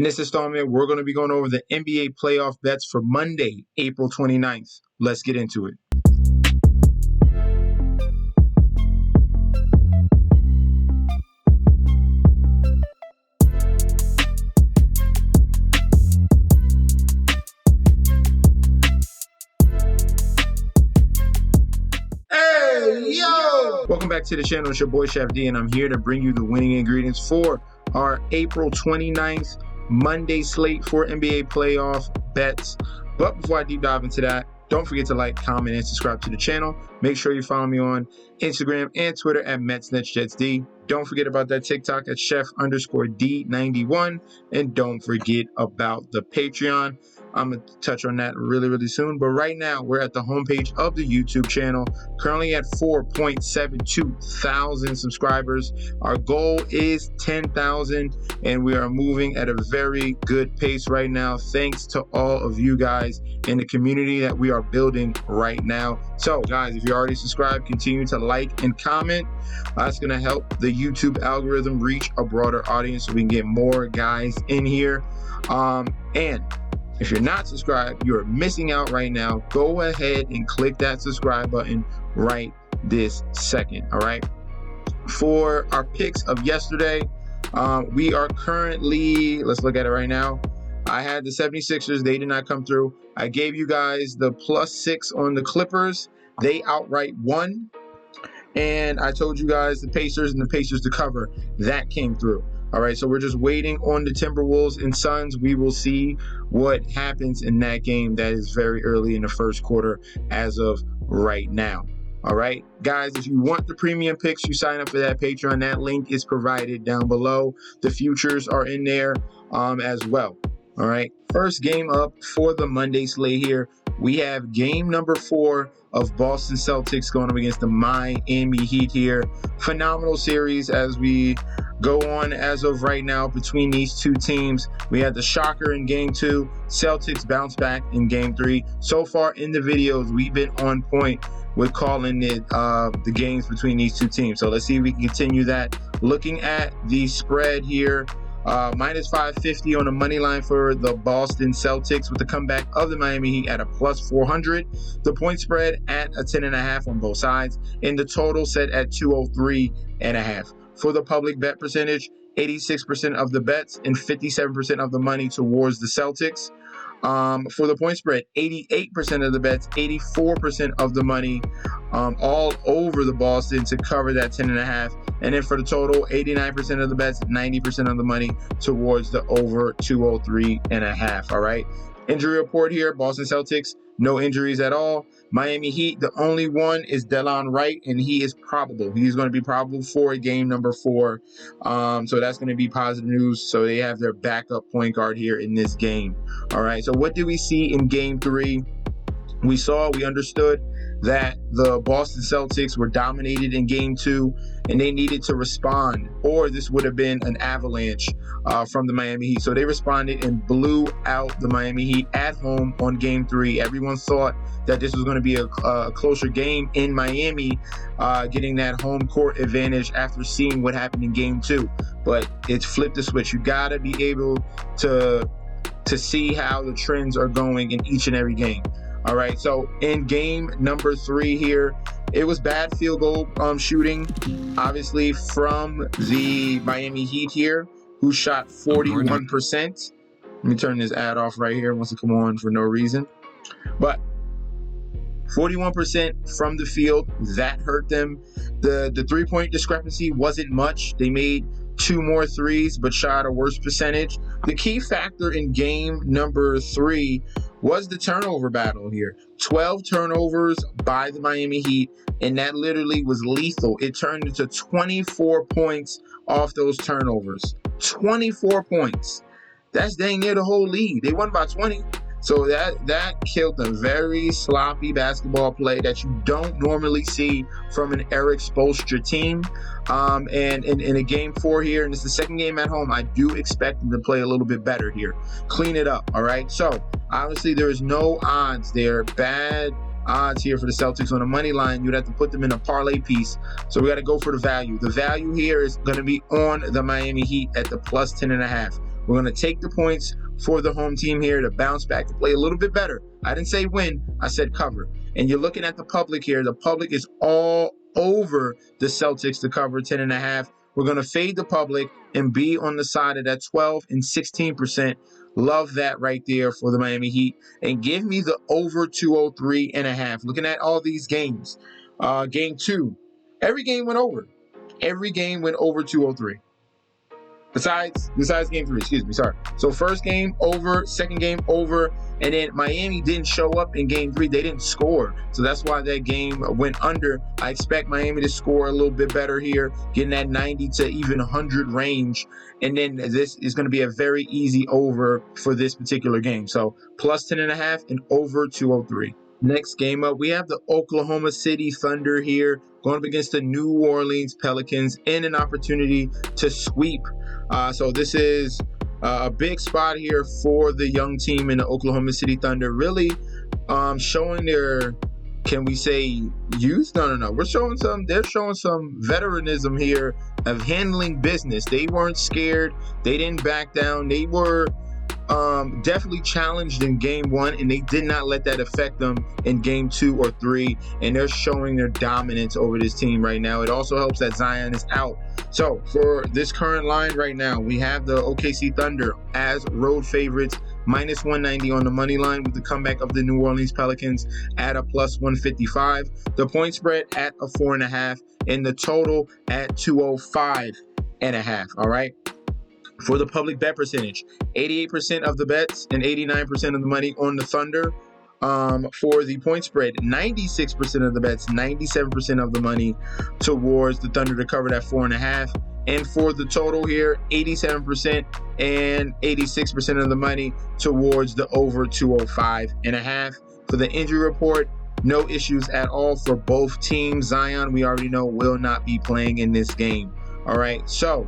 In this installment, we're going to be going over the NBA playoff bets for Monday, April 29th. Let's get into it. Welcome back to the channel. It's your boy Chef D, and I'm here to bring you the winning ingredients for our April 29th Monday slate for NBA playoff bets. But before I deep dive into that, don't forget to like, comment, and subscribe to the channel. Make sure you follow me on Instagram and Twitter at MetsNetsJetsD. Don't forget about that TikTok at Chef_D91. And don't forget about the Patreon. I'm going to touch on that really soon. But right now, we're at the homepage of the YouTube channel, currently at 4.72 thousand subscribers. Our goal is 10,000, and we are moving at a very good pace right now, thanks to all of you guys in the community that we are building right now. So, guys, if you're already subscribed, continue to like and comment. That's going to help the YouTube algorithm reach a broader audience so we can get more guys in here. And if you're not subscribed, you're missing out right now. Go ahead and click that subscribe button right this second, all right? For our picks of yesterday, we are currently, let's look at it right now. I had the 76ers. They did not come through. I gave you guys the +6 on the Clippers. They outright won. And I told you guys the Pacers and the Pacers to cover. That came through. All right, so we're just waiting on the Timberwolves and Suns. We will see what happens in that game. That is very early in the first quarter as of right now. All right, guys, if you want the premium picks, you sign up for that Patreon. That link is provided down below. The futures are in there as well. All right, first game up for the Monday slate here. We have game number 4 of Boston Celtics going up against the Miami Heat here. Phenomenal series as we go on as of right now between these two teams. We had the shocker in game 2. Celtics bounce back in game 3. So far in the videos, we've been on point with calling it the games between these two teams. So let's see if we can continue that. Looking at the spread here, -550 on the money line for the Boston Celtics with the comeback of the Miami Heat at a +400. The point spread at a 10.5 on both sides, and the total set at 203.5. For the public bet percentage, 86% of the bets and 57% of the money towards the Celtics. For the point spread, 88% of the bets, 84% of the money, all over the Boston to cover that 10.5. And then for the total, 89% of the bets, 90% of the money towards the over 203.5. All right. Injury report here, Boston Celtics, no injuries at all. Miami Heat, the only one is Delon Wright, and he is probable. He's going to be probable for game number 4. So that's going to be positive news. So they have their backup point guard here in this game. All right. So what do we see in game 3? We understood that the Boston Celtics were dominated in game 2, and they needed to respond, or this would have been an avalanche from the Miami Heat. So they responded and blew out the Miami Heat at home on game 3. Everyone thought that this was going to be a closer game in Miami, getting that home court advantage after seeing what happened in game 2. But it's flipped the switch. You got to be able to see how the trends are going in each and every game. All right, so in game number 3 here, it was bad field goal shooting, obviously, from the Miami Heat here, who shot 41%. Let me turn this ad off right here. It wants to come on for no reason. But 41% from the field, that hurt them. The 3-point discrepancy wasn't much. They made 2 more threes, but shot a worse percentage. The key factor in game number 3 was the turnover battle here. 12 turnovers by the Miami Heat, and that literally was lethal. It turned into 24 points off those turnovers. 24 points. That's dang near the whole league. They won by 20. So that killed them. Very sloppy basketball play that you don't normally see from an Eric Spoelstra team. And in a game 4 here, and it's the second game at home, I do expect them to play a little bit better here. Clean it up, all right? So, obviously, there is no odds there. Bad odds here for the Celtics on the money line. You'd have to put them in a parlay piece. So we got to go for the value. The value here is going to be on the Miami Heat at the +10.5. We're going to take the points for the home team here to bounce back to play a little bit better. I didn't say win, I said cover. And you're looking at the public here. The public is all over the Celtics to cover 10.5. We're going to fade the public and be on the side of that 12 and 16%. Love that right there for the Miami Heat. And give me the over 203.5. Looking at all these games. Game 2, every game went over. Every game went over 203. Besides game 3, excuse me, sorry. So first game over, second game over, and then Miami didn't show up in game 3. They didn't score. So that's why that game went under. I expect Miami to score a little bit better here, getting that 90 to even 100 range. And then this is going to be a very easy over for this particular game. So plus 10.5 and over 203. Next game up, we have the Oklahoma City Thunder here going up against the New Orleans Pelicans in an opportunity to sweep. So this is a big spot here for the young team in the Oklahoma City Thunder, really showing their, can we say, youth? No. They're showing some veteranism here of handling business. They weren't scared. They didn't back down. They were definitely challenged in game 1, and they did not let that affect them in game 2 or 3, and they're showing their dominance over this team right now. It also helps that Zion is out. So for this current line right now, we have the OKC Thunder as road favorites, minus 190 on the money line with the comeback of the New Orleans Pelicans at a plus 155. The point spread at a 4.5, and the total at 205.5. All right. For the public bet percentage, 88% of the bets and 89% of the money on the Thunder. For the point spread, 96% of the bets, 97% of the money towards the Thunder to cover that 4.5. And for the total here, 87% and 86% of the money towards the over 205.5. For the injury report, no issues at all for both teams. Zion, we already know, will not be playing in this game. All right, so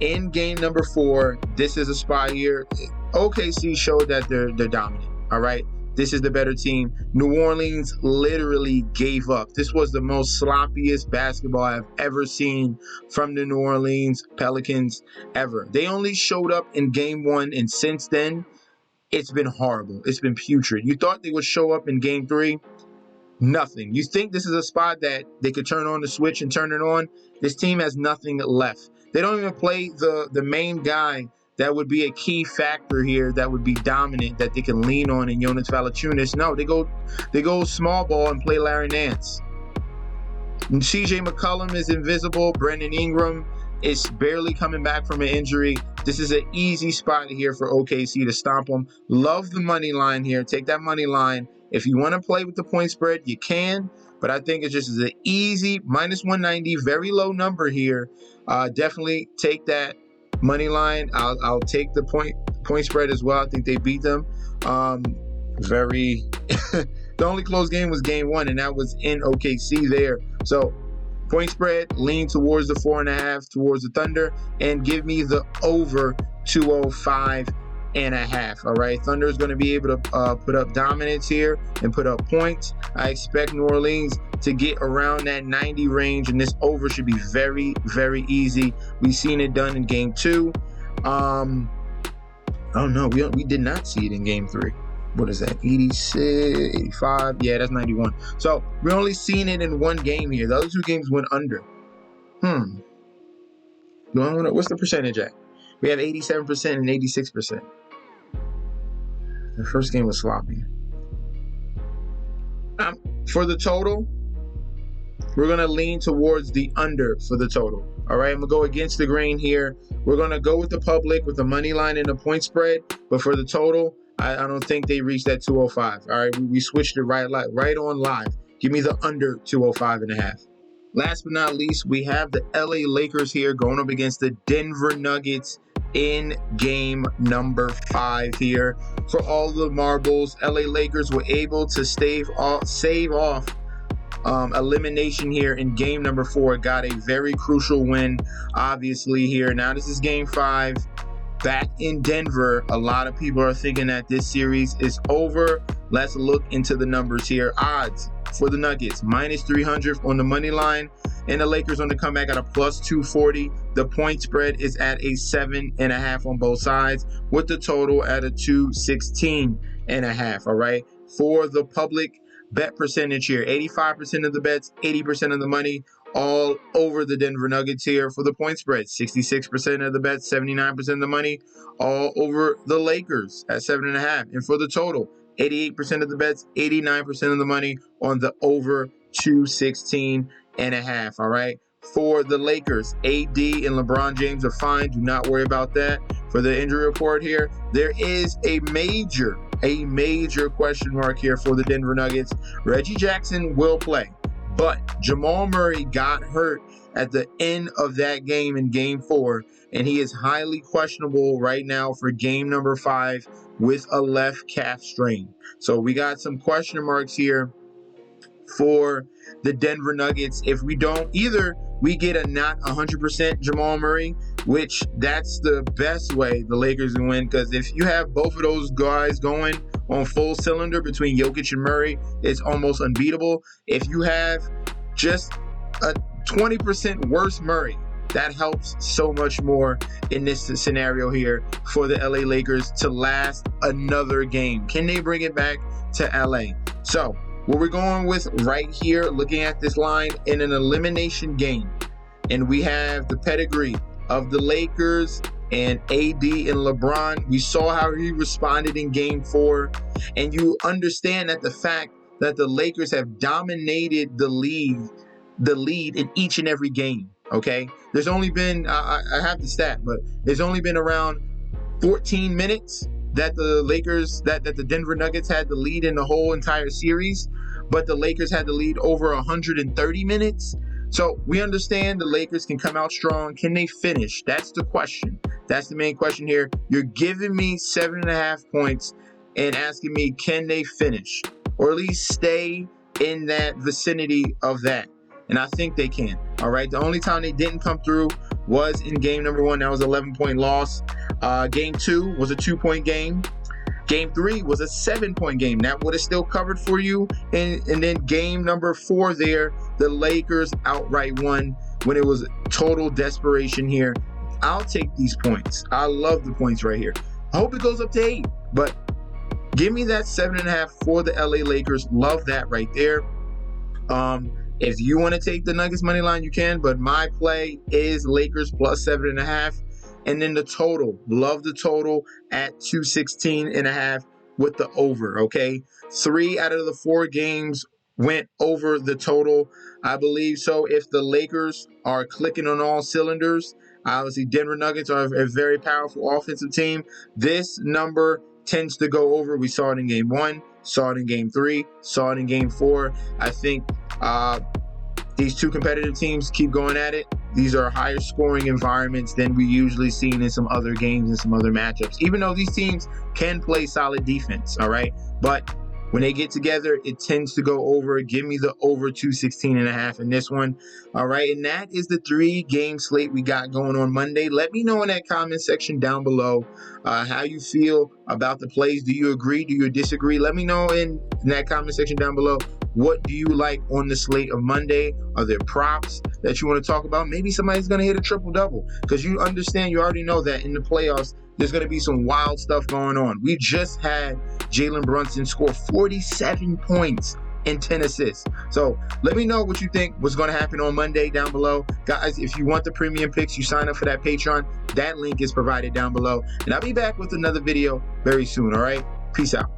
in game number 4, this is a spot here. OKC showed that they're dominant. All right, this is the better team. New Orleans literally gave up. This was the most sloppiest basketball I've ever seen from the New Orleans Pelicans ever. They only showed up in game 1, and since then, it's been horrible. It's been putrid. You thought they would show up in game 3? Nothing. You think this is a spot that they could turn on the switch and turn it on? This team has nothing left. They don't even play the main guy that would be a key factor here, that would be dominant, that they can lean on in Jonas Valanciunas. No, they go small ball and play Larry Nance. And CJ McCollum is invisible. Brandon Ingram is barely coming back from an injury. This is an easy spot here for OKC to stomp them. Love the money line here. Take that money line. If you want to play with the point spread, you can. But I think it's just an easy minus 190, very low number here. Definitely take that money line. I'll take the point spread as well. I think they beat them. The only close game was game 1, and that was in OKC there. So point spread, lean towards the 4.5 towards the Thunder, and give me the over 205.5. All right, Thunder is going to be able to put up dominance here and put up points. I expect New Orleans to get around that 90 range, and this over should be very, very easy. We've seen it done in game 2. Oh no, we did not see it in game 3. What is that? 86, 85. Yeah, that's 91. So we're only seeing it in one game here. The other 2 games went under. What's the percentage at? We have 87% and 86%. The first game was sloppy. For the total, we're going to lean towards the under for the total. All right, I'm going to go against the grain here. We're going to go with the public with the money line and the point spread. But for the total, I don't think they reached that 205. All right, we switched it right on live. Give me the under 205.5. Last but not least, we have the LA Lakers here going up against the Denver Nuggets in game number 5 here. For all the marbles, LA Lakers were able to save off elimination here in game number 4. Got a very crucial win, obviously, here. Now this is game 5. Back in Denver, a lot of people are thinking that this series is over. Let's look into the numbers here. Odds for the Nuggets, minus 300 on the money line, and the Lakers on the comeback at a plus 240. The point spread is at a 7.5 on both sides, with the total at a 216.5. All right. For the public bet percentage here, 85% of the bets, 80% of the money, all over the Denver Nuggets here for the point spread. 66% of the bets, 79% of the money, all over the Lakers at 7.5. And for the total, 88% of the bets, 89% of the money on the over 216.5. All right. For the Lakers, AD and LeBron James are fine. Do not worry about that. For the injury report here, there is a major question mark here for the Denver Nuggets. Reggie Jackson will play, but Jamal Murray got hurt at the end of that game in Game 4, and he is highly questionable right now for game number 5 with a left calf strain. So we got some question marks here for the Denver Nuggets. If we don't, either we get a not 100% Jamal Murray, which that's the best way the Lakers can win, because if you have both of those guys going on full cylinder between Jokic and Murray, it's almost unbeatable. If you have just a 20% worse Murray, that helps so much more in this scenario here for the LA Lakers to last another game. Can they bring it back to LA? So what we're going with right here, looking at this line in an elimination game, and we have the pedigree of the Lakers and AD and LeBron. We saw how he responded in Game 4, and you understand that the fact that the Lakers have dominated the lead in each and every game. Okay, there's only been I have the stat, but there's only been around 14 minutes that the Denver Nuggets had the lead in the whole entire series, but the Lakers had the lead over 130 minutes. So we understand the Lakers can come out strong. Can they finish? That's the question. That's the main question here. You're giving me 7.5 points and asking me, can they finish? Or at least stay in that vicinity of that. And I think they can. All right. The only time they didn't come through was in game number 1. That was an 11-point loss. Game 2 was a 2-point game. Game 3 was a 7-point game. That would have still covered for you. And then game number 4 there, the Lakers outright won when it was total desperation here. I'll take these points. I love the points right here. I hope it goes up to 8. But give me that 7.5 for the LA Lakers. Love that right there. If you want to take the Nuggets money line, you can, but my play is Lakers plus 7.5. And then the total, love the total at 216.5 with the over, okay? 3 out of the 4 games went over the total, I believe. So if the Lakers are clicking on all cylinders, obviously Denver Nuggets are a very powerful offensive team. This number tends to go over. We saw it in game 1, saw it in game 3, saw it in game 4. I think these two competitive teams keep going at it. These are higher scoring environments than we usually see in some other games and some other matchups, even though these teams can play solid defense, all right? But when they get together, it tends to go over. Give me the over 216.5 in this one. All right, and that is the 3-game slate we got going on Monday. Let me know in that comment section down below how you feel about the plays. Do you agree? Do you disagree? Let me know in that comment section down below. What do you like on the slate of Monday? Are there props that you want to talk about? Maybe somebody's going to hit a triple-double, because you understand, you already know that in the playoffs, there's going to be some wild stuff going on. We just had Jalen Brunson score 47 points and 10 assists. So let me know what you think was going to happen on Monday down below. Guys, if you want the premium picks, you sign up for that Patreon. That link is provided down below. And I'll be back with another video very soon, all right? Peace out.